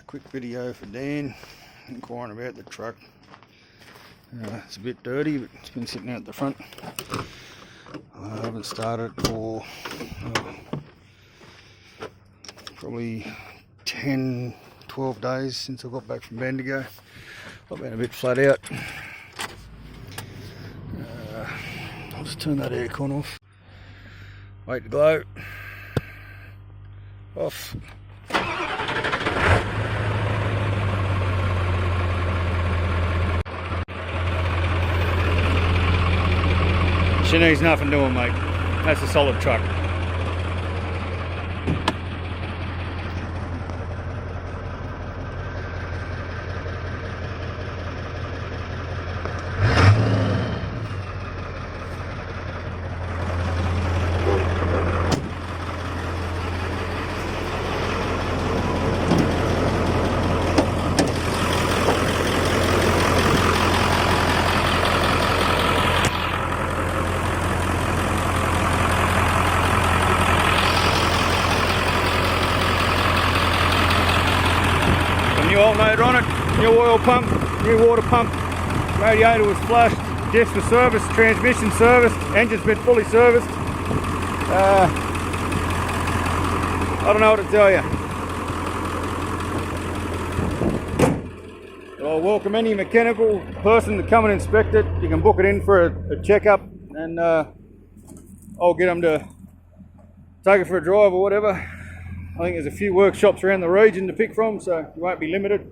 Quick video for Dan inquiring about the truck. It's a bit dirty, but it's been sitting out the front. I haven't started for probably 10-12 days since I got back from Bendigo. I've been a bit flat out. I'll just turn that aircon off. Wait to glow. Off. She needs nothing doing, mate. That's a solid truck. New alternator on it, new oil pump, new water pump, radiator was flushed, discs were serviced, transmission serviced, engine's been fully serviced. I don't know what to tell you. But I'll welcome any mechanical person to come and inspect it. You can book it in for a checkup, and I'll get them to take it for a drive or whatever. I think there's a few workshops around the region to pick from, so you won't be limited.